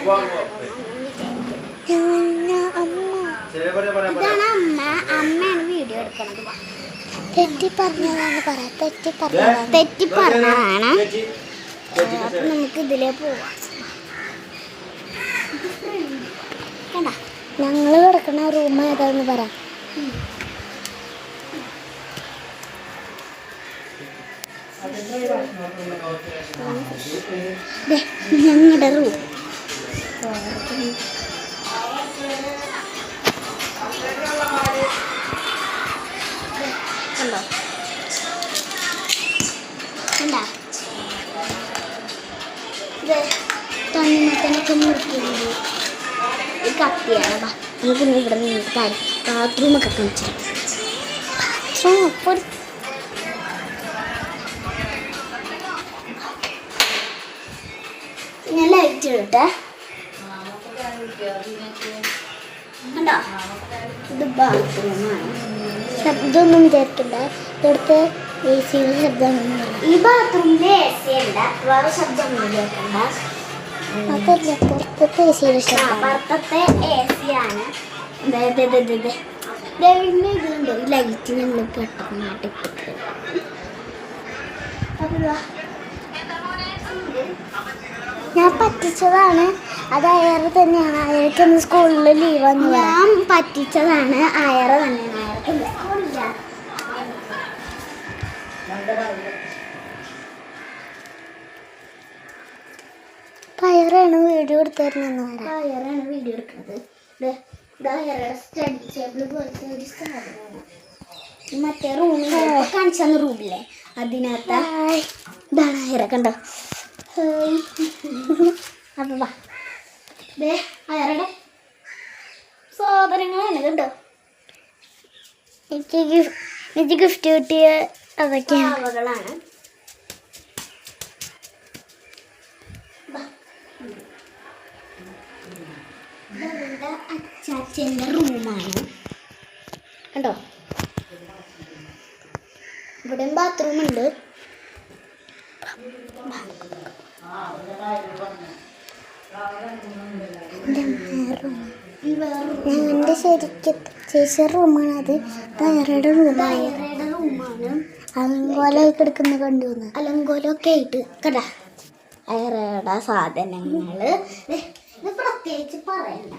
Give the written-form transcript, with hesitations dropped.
ഇതാണ് അമ്മ. അമ്മയാണ് വീഡിയോ എടുക്കുന്നത്. തെറ്റി പറഞ്ഞതാണ്. അപ്പൊ നമുക്ക് ഇതിലേ പോവാം. കണ്ട ഞങ്ങള് കിടക്കുന്ന റൂം ഏതാന്ന് പറ. ഞങ്ങളുടെ റൂം കണ്ടോ? കണ്ട ഇത് തണ്ണിമത്തനൊക്കെ മുറിക്കുന്നത് ഈ കത്തിയാണ്. നമുക്ക് ഇവിടെ നിന്ന് ബാത്റൂമൊക്കെ കാണിച്ചു. ബാത്റൂം ഞാൻ ലൈറ്റ് ഇടട്ടെ. കണ്ടോ? ഇത് ബാത്റൂമാണ്. ശബ്ദമൊന്നും വിചാരിക്കണ്ട. ഇവിടുത്തെ എ സിയുടെ ശബ്ദമൊന്നും. ഈ ബാത്റൂമിൽ എ സി ഉണ്ട്. വേറെ ശബ്ദമൊന്നും കേൾക്കണ്ട. അതല്ല പുറത്തത്തെ എ സിയുടെ ശബ്ദം. പുറത്തത്തെ എ സി ആണ്. പിന്നെ ഇതുണ്ടോ ഈ ലൈറ്റ് ഞങ്ങൾ പെട്ടെന്നായിട്ട് ഞാൻ പറ്റിച്ചതാണ്. അത് അയറ് തന്നെയാണ്. അയർക്കൊന്ന് സ്കൂളിൽ ലീവ് വന്നു. ഞാൻ പറ്റിച്ചതാണ്. അയറ് തന്നെയാണ്. അയർക്ക് സ്കൂളില്ല. അയറാണ് വീഡിയോ എടുത്തിരുന്നെന്ന് പറയാം. അയറാണ് വീഡിയോ എടുക്കുന്നത്. അയറുടെ സ്റ്റഡി ടേബിൾ പോലത്തെ ഒരു സാധനമാണ്. മറ്റേ റൂമിൽ കാണിച്ചു തന്ന റൂമില്ലേ അതിനകത്ത് ഇതാണ് അയറ. കണ്ടോ? അപ്പൊ വാ. അയറുടെ സാധനങ്ങളാണ്. കണ്ടോ? എനിക്ക് ഗിഫ്റ്റ് കിട്ടിയ അതൊക്കെയാണ്. അച്ചാച്ചൻ്റെ റൂമാണ്. കണ്ടോ? ഇവിടെ ബാത്റൂം ഉണ്ട്. ഞങ്ങളുടെ ശരിക്കും ചേച്ചി റൂമാണ്. അത് അയറയുടെ റൂമാണ്. അലങ്കോലമൊക്കെ എടുക്കുന്ന കണ്ടു വന്ന് അലങ്കോലമൊക്കെ ആയിട്ട് കണ്ട അയറയുടെ സാധനങ്ങള്. ഇത് പ്രത്യേകിച്ച് പറയണ്ട.